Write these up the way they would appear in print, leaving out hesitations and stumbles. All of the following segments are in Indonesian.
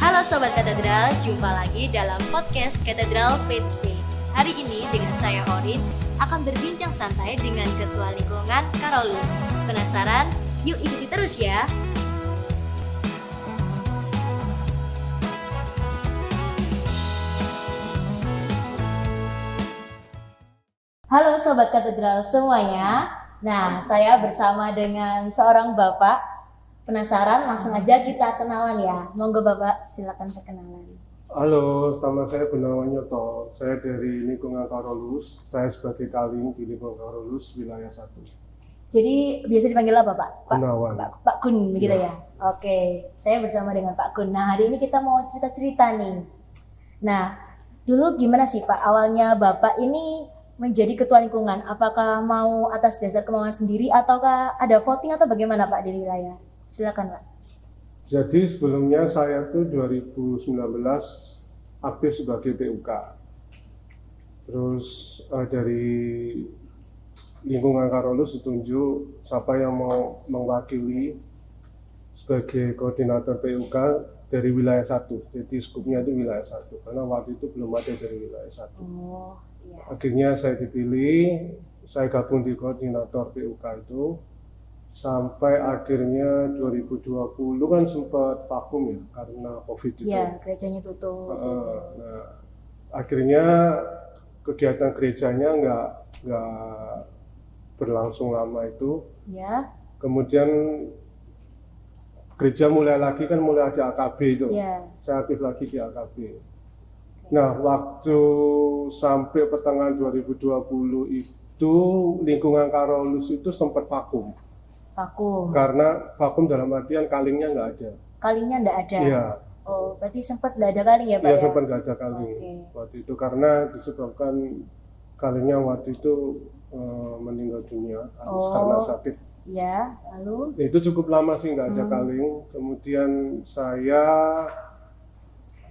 Halo Sobat Katedral, jumpa lagi dalam podcast Katedral Faith Space. Hari ini dengan saya Orin akan berbincang santai dengan Ketua Lingkungan Carolus. Penasaran? Yuk ikuti terus ya! Halo Sobat Katedral semuanya. Nah, saya bersama dengan seorang Bapak. Penasaran? Langsung aja kita kenalan ya. Monggo Bapak, silakan perkenalan. Halo, nama saya Gunawan Nyoto. Saya dari Lingkungan Carolus. Saya sebagai Kaling di Lingkungan Carolus wilayah 1. Jadi biasa dipanggil apa Pak? Gunawan. Pak Gun begitu ya. Oke, saya bersama dengan Pak Gun. Nah, hari ini kita mau cerita-cerita nih. Nah, dulu gimana sih Pak awalnya Bapak ini menjadi ketua lingkungan? Apakah mau atas dasar kemauan sendiri ataukah ada voting atau bagaimana Pak di wilayah? Silakan Pak. Jadi sebelumnya saya tuh 2019 aktif sebagai PUK. Terus dari Lingkungan Carolus ditunjuk siapa yang mau mewakili sebagai koordinator PUK dari wilayah 1. Jadi skupnya itu wilayah 1 karena waktu itu belum ada dari wilayah 1. Oh, iya. Akhirnya saya dipilih, saya gabung di koordinator PUK itu sampai akhirnya 2020 kan sempat vakum ya karena COVID itu. Iya, gerejanya tutup. Nah, akhirnya kegiatan gerejanya nggak berlangsung lama itu. Ya. Kemudian gereja mulai lagi kan mulai ada AKB itu. Ya. Saya aktif lagi di AKB. Nah, waktu sampai pertengahan 2020 itu Lingkungan Carolus itu sempat vakum. Vakum. Karena vakum dalam artian kalingnya nggak ada. Kalingnya nggak ada? Iya. Oh, berarti sempat nggak ada kaling ya Pak? Iya, ya? sempat nggak ada kaling waktu itu karena disebabkan kalingnya waktu itu meninggal dunia karena sakit. Ya, lalu? Itu cukup lama sih nggak ada kaling. Kemudian saya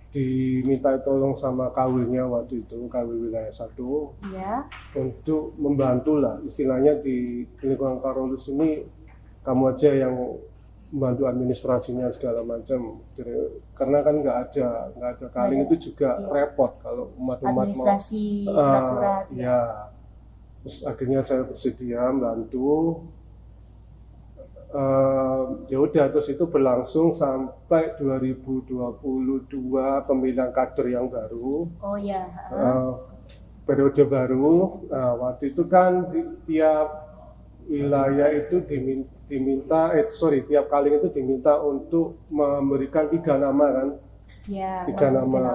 diminta tolong sama KW-nya waktu itu, KW wilayah 1 ya, untuk membantu lah, istilahnya di Lingkungan Carolus ini kamu aja yang membantu administrasinya segala macam. Karena kan nggak ada kaling itu juga repot kalau umat-umat administrasi surat-surat. Ya. Terus akhirnya saya bersedia membantu. Ya udah, terus itu berlangsung sampai 2022 pemilihan kader yang baru. Oh ya. Periode baru. Nah, waktu itu kan tiap wilayah itu tiap kaling itu diminta untuk memberikan 3 nama kan. Ya. 3 nama.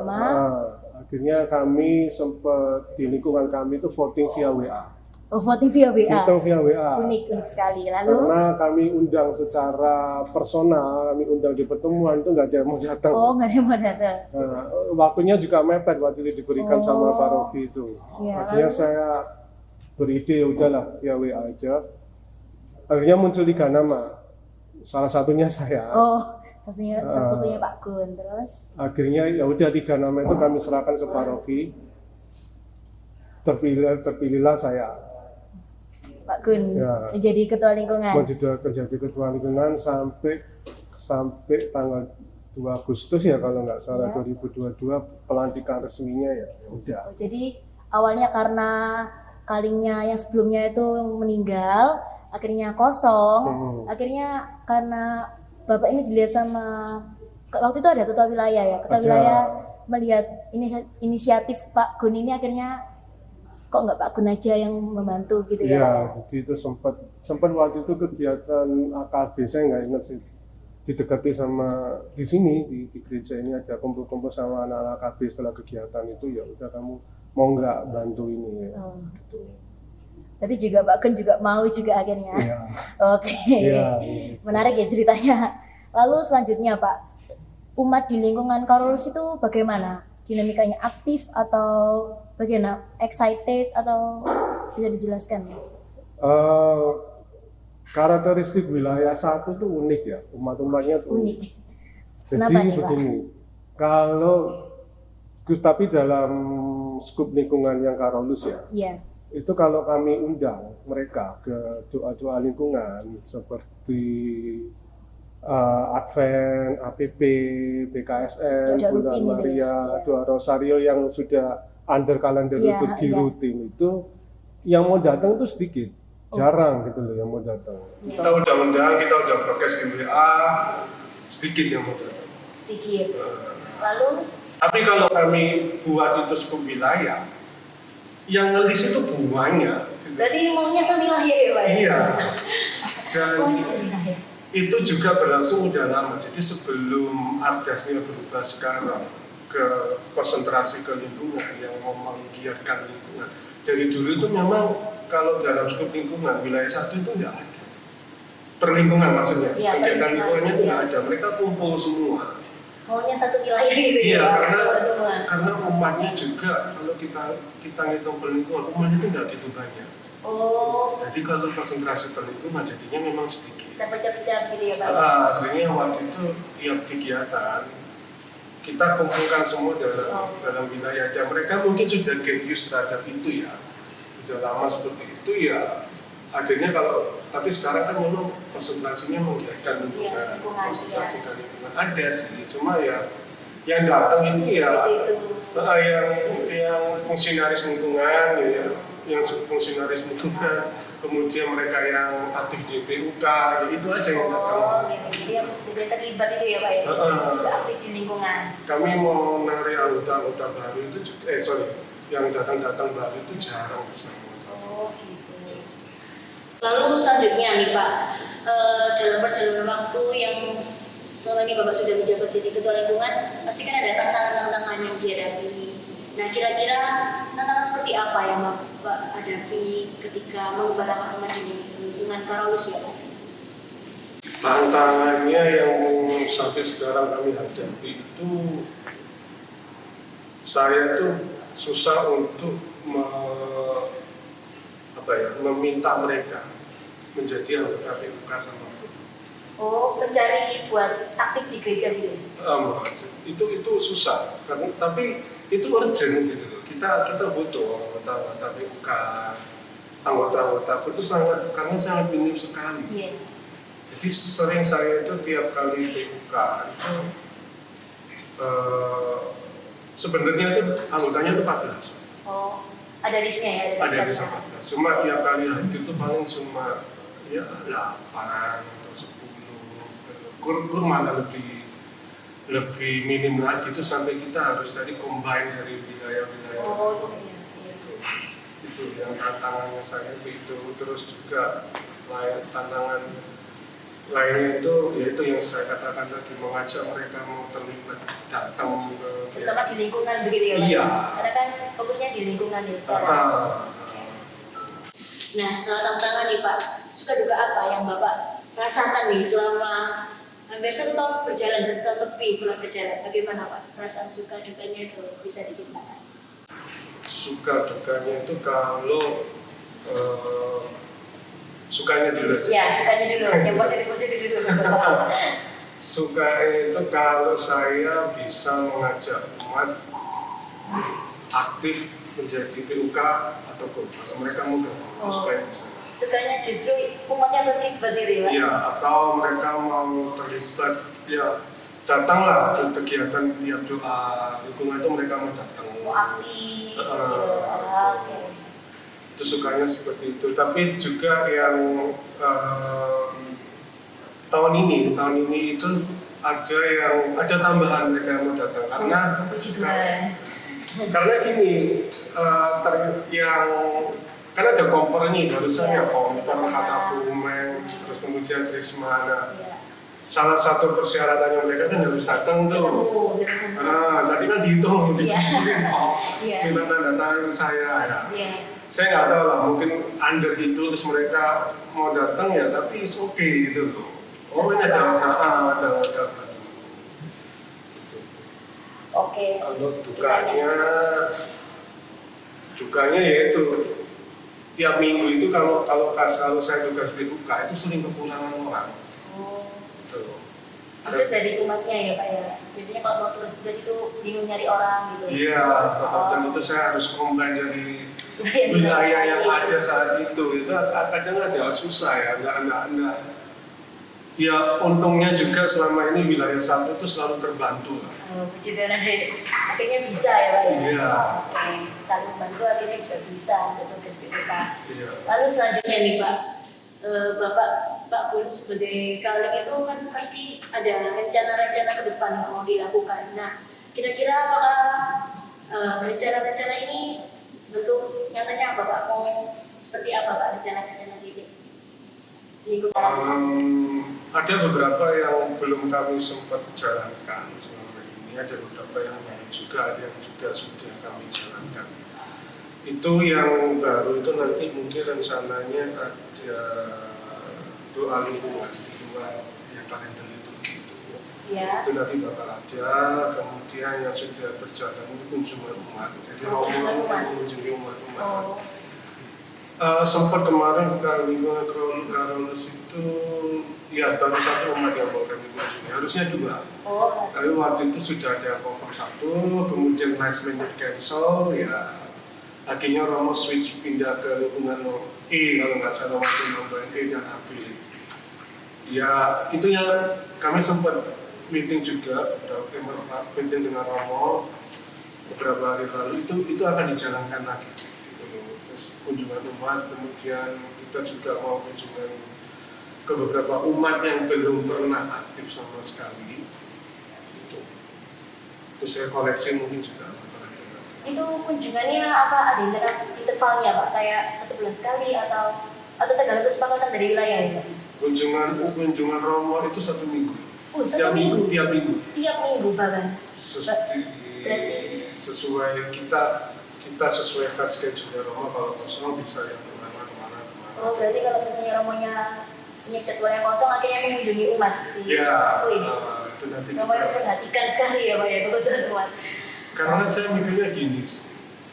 Akhirnya kami sempat di lingkungan kami itu voting via WA. Oh, voting via WA. Voting via WA. Unik sekali. Lalu? Karena kami undang secara personal, kami undang di pertemuan itu nggak ada yang mau datang. Oh, nggak ada yang mau datang. Nah, waktunya juga mepet waktu itu diberikan sama paroki itu. Ya, akhirnya saya beride, udahlah via WA aja. Akhirnya muncul 3 nama. Salah satunya saya. Oh, satunya Pak Gun. Terus? Akhirnya ya udah 3 nama itu kami serahkan ke paroki. Terpilihlah saya. Pak Gun menjadi ketua lingkungan. Menjadi ketua lingkungan sampai tanggal 2 Agustus ya kalau nggak salah 2022 pelantikan resminya ya udah. Jadi awalnya karena kalingnya yang sebelumnya itu meninggal, akhirnya kosong. Akhirnya karena Bapak ini dilihat sama waktu itu ada ketua wilayah ya. Ketua wilayah melihat inisiatif Pak Gun ini akhirnya kok nggak Pak Gun aja yang membantu gitu ya? Iya, jadi itu sempat waktu itu kegiatan AKB, saya nggak ingat sih, didekati sama di sini di gereja ini ada kumpul-kumpul sama anak-anak AKB setelah kegiatan itu, ya udah kamu mau nggak bantu ini ya. Gitu. Berarti juga Pak Gun juga mau juga akhirnya. Iya. Oke. Iya, gitu. Menarik ya ceritanya. Lalu selanjutnya Pak, umat di lingkungan Carolus itu bagaimana? Dinamikanya aktif atau bagaimana? Excited atau bisa dijelaskan? Karakteristik wilayah 1 itu unik ya, umat-umatnya tuh unik. Jadi nih, begini, Pak? Tapi dalam skup lingkungan yang Carolus ya, itu kalau kami undang mereka ke doa-doa lingkungan seperti Advent, APP, BKSN, Ada Bunda rutin gitu ya? Maria, Iya. Doa Rosario yang sudah under kalender Iya, liturgi iya. rutin itu yang mau datang itu sedikit, jarang gitu loh yang mau datang. Iya. Kita udah undang, kita udah broadcast di WA, sedikit yang mau datang. Sedikit. Lalu Tapi kalau kami buat itu skup wilayah, yang ngelis itu bunganya. berarti maunya semilayah ya Pak ya? Iya. Dan Maunya semilayah. itu juga berlangsung udah lama. Jadi sebelum Ardasnya berubah sekarang ke konsentrasi ke lingkungan yang mau menggiatkan lingkungan. Dari dulu itu memang kalau dalam skup lingkungan wilayah satu itu tidak ada. Perlingkungan maksudnya, Iya, kegiatan perlingkungan, lingkungannya iya. tidak ada. Mereka kumpul semua. Maunya satu wilayah gitu Iya, ya? karena Kalau semua. karena umatnya juga kalau kita ngitung perlingkungan umatnya itu tidak begitu banyak. Oh, Jadi kalau konsentrasi perlingkungan jadinya memang sedikit. kita pecah-pecah gitu ya Pak? Akhirnya waktu itu tiap kegiatan kita kumpulkan semua dalam wilayah dan mereka mungkin sudah get used terhadap itu ya, sudah lama seperti itu ya. Akhirnya tapi sekarang kan memang konsentrasinya menggiatkan lingkungan, Iya, lingkungan, konsentrasikan lingkungan ada sih, cuma ya yang datang itu ya Itu. yang fungsionaris lingkungan ya, yang fungsionaris lingkungan, kemudian mereka yang aktif di PUK, ya itu aja yang datang. Oh, gitu. Jadi yang sudah terlibat itu ya Pak ya? Sudah aktif di lingkungan. Kami mau narik anggota baru itu juga, yang datang baru itu jarang bersama. Oh, gitu. Lalu selanjutnya nih Pak, dalam perjalanan waktu yang selama ini Bapak sudah menjabat jadi ketua lingkungan, pasti kan ada tantangan-tantangan yang dihadapi. Nah, kira-kira tantangan seperti apa yang Bapak hadapi ketika mengembalakan umat di lingkungan Karolus ya Pak? Tantangannya yang sampai sekarang kami hadapi itu saya tuh susah untuk meminta mereka menjadi anggota PUK sama aku. Oh, mencari buat aktif di gereja gitu? Itu susah, tapi itu urgent gitu loh. Kita butuh anggota PUK, anggota itu karena sangat minim sekali. Iya. Jadi sering saya itu tiap kali PUK itu sebenarnya itu anggotanya itu 14. Oh, ada listnya ya? Ada di 14. Cuma tiap kali hadir itu paling cuma ya 8 atau 10. Kur mana lebih minim lagi itu sampai kita harus dari combine dari wilayah-wilayah. Oh, iya. Itu yang tantangannya saya itu. Terus juga tantangan lainnya itu yaitu yang saya katakan tadi, mengajak mereka mau terlibat datang ke Terutama di lingkungan begitu ya Pak? Iya. Karena kan fokusnya di lingkungan desa. Nah, setelah tantangan nih Pak, suka duka apa yang Bapak rasakan nih selama hampir 1 tahun berjalan, 1 tahun lebih pernah berjalan? Bagaimana Pak? Perasaan suka dukanya itu bisa diceritakan? Suka dukanya itu kalau sukanya dulu aja. Ya, sukanya dulu, yang positif-positif dulu. Sukanya itu kalau saya bisa mengajak umat aktif menjadi PUK atau kalau mereka muda, supaya bisa. Sukanya justru umatnya terlibat gitu ya Pak? Iya, atau mereka mau terlibat, ya datanglah ke kegiatan tiap doa lingkungan itu mereka mau datang. Mau aktif, gitu. Oke. Itu sukanya seperti itu. Tapi juga yang tahun ini itu ada tambahan mereka yang mau datang karena Puji Tuhan. karena gini karena ada kompornya barusan ya kompor kata Pumen terus kemudian Trismana. Iya. Salah satu persyaratannya mereka kan harus datang tuh. Tadi kan dihitung minta tanda tangan saya ya. Iya. Saya nggak tahu lah, mungkin under itu terus mereka mau datang ya, tapi it's okay gitu loh. Oh ini ada. Oke. Kalau dukanya yaitu tiap minggu itu kalau saya tugas PUK itu sering kekurangan orang. Oh. Gitu. Maksud dari umatnya ya Pak ya? Biasanya kalau mau tugas itu bingung nyari orang gitu. Iya, dan itu saya harus combine dari wilayah yang ada saat itu kadang ada susah ya, Ya untungnya juga selama ini wilayah 1 itu selalu terbantu lah. Oh, puji Tuhan akhirnya bisa ya Pak ya? Iya. Oke, saling bantu akhirnya juga bisa untuk tugas BPK. Iya. Lalu selanjutnya nih Pak, Pak Gun sebagai caleg itu kan pasti ada rencana-rencana ke depan yang mau dilakukan. Nah, kira-kira apakah rencana-rencana ini bentuk nyatanya apa Pak? Mau seperti apa Pak rencana-rencana ini? Ada beberapa yang belum kami sempat jalankan selama ini, ada beberapa yang baru juga, ada yang juga sudah kami jalankan. Itu yang baru itu nanti mungkin rencananya ada doa lingkungan di luar yang kalender itu gitu. Ya. Itu nanti bakal ada, kemudian yang sudah berjalan itu kunjungan umat, jadi mau mengunjungi umat-umat. Sempat kemarin kali Karolus itu ya baru 1 umat yang mau kami kunjungi, harusnya 2. Tapi waktu itu sudah ada confirm 1, kemudian last minute cancel, ya akhirnya Romo switch pindah ke lingkungan E kalau nggak salah waktu nambah E dan AB. Ya itu yang kami sempat meeting juga, meeting dengan Romo beberapa hari lalu, itu akan dijalankan lagi. Kunjungan umat, kemudian kita juga mau kunjungan ke beberapa umat yang belum pernah aktif sama sekali. Terus saya koleksi mungkin juga. Itu kunjungannya apa, ada intervalnya Pak? Kayak 1 bulan sekali atau tergantung kesepakatan dari wilayah ya Pak? Kunjungan Romo itu 1 minggu. Tiap minggu? Tiap minggu. Tiap minggu bahkan? Sesuai kita sesuaikan schedule Romo, kalau kosong bisa yang kemana. Oh, berarti kalau misalnya Romonya punya jadwal yang kosong akhirnya mengunjungi umat? Iya, itu nanti Romo yang memperhatikan sekali ya Pak ya, kebetulan umat. Karena saya mikirnya gini,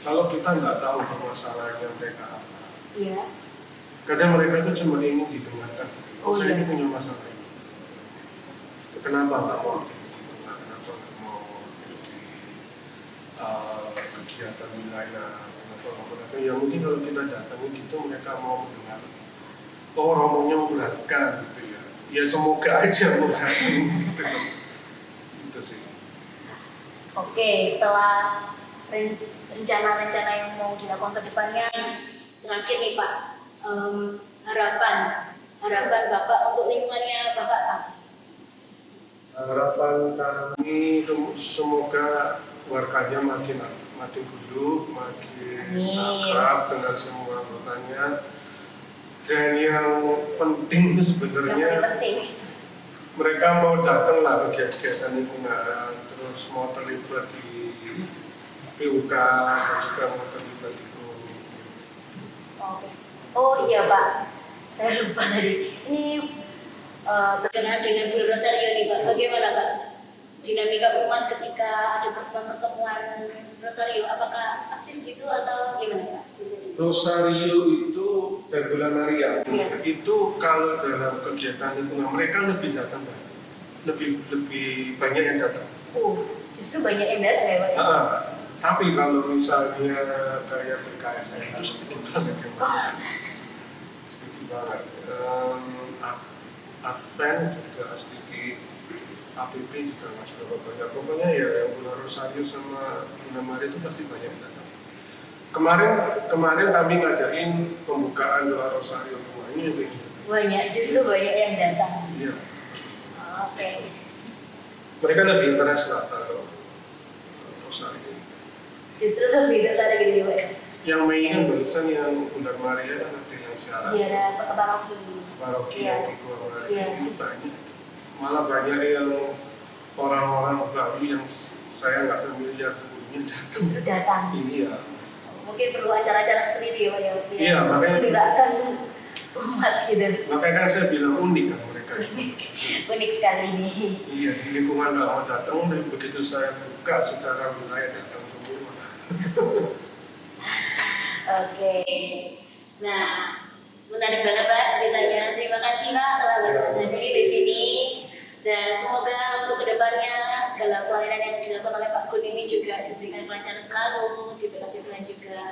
kalau kita nggak tahu permasalahannya mereka apa, iya. Kadang mereka itu cuma ingin didengarkan. Saya ini punya masalah ini. Kenapa nggak mau? Kenapa nggak mau di kegiatan wilayah? Yang mungkin kalau kita datangi gitu mereka mau mendengar. Oh, Romonya memperhatikan gitu ya. Ya semoga aja mau jadi gitu. Itu sih. Oke, setelah rencana-rencana yang mau dilakukan ke depannya, terakhir nih Pak, harapan Bapak untuk lingkungannya Bapak apa? Harapan kami semoga warganya makin guyup, makin akrab dengan semua anggotanya. Dan yang penting itu sebenarnya mereka mau datang lah ke kegiatan lingkungan, terus mau terlibat di PUK, dan juga mau terlibat di Oke. Oh iya Pak, saya lupa tadi. Ini berkenaan dengan Bulan Rosario nih Pak. Bagaimana Pak dinamika umat ketika ada pertemuan Rosario? Apakah aktif gitu atau gimana Pak? Rosario itu dan bulan Maria itu kalau dalam kegiatan lingkungan mereka lebih datang, lebih banyak yang datang. Oh, justru banyak yang datang ya Pak? Tapi kalau misalnya kayak PKSN itu sedikit banget yang datang. Sedikit banget. Advent juga sedikit, APP juga nggak seberapa banyak. Pokoknya ya yang bulan Rosario sama bulan Maria itu pasti banyak yang datang. Kemarin kami ngajakin pembukaan doa Rosario semuanya gitu. Banyak, justru banyak yang datang. Iya. Oke. Mereka lebih interest lah kalau Rosario. Justru lebih tertarik gitu ya Pak. Yang Mei kan barusan yang bulan Maria kan ada yang siaran. Iya, ada ke paroki. Paroki yang di Gua Maria itu banyak. Malah banyak yang orang-orang baru yang saya nggak familiar sebelumnya datang. Justru datang. Iya. Mungkin perlu acara-acara seperti itu ya Pak ya. Iya, makanya melibatkan umat gitu. Makanya kan saya bilang unik kan mereka. Unik sekali ini. Iya, di lingkungan nggak mau datang, dan begitu saya buka secara wilayah datang semua. Oke. Nah, menarik banget Pak ceritanya. Terima kasih Pak telah hadir di sini. Dan semoga untuk kedepannya segala pelayanan yang dilakukan oleh Pak Gun ini juga diberikan kelancaran selalu, diberkati Tuhan juga.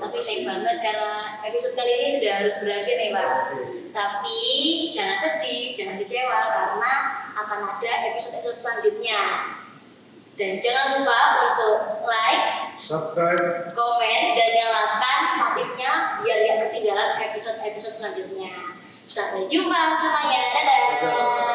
Tapi sayang banget karena episode kali ini sudah harus berakhir nih Pak. Tapi jangan sedih, jangan kecewa karena akan ada episode-episode selanjutnya. Dan jangan lupa untuk like, subscribe, komen, dan nyalakan notifnya biar gak ketinggalan episode-episode selanjutnya. Sampai jumpa semuanya, dadah.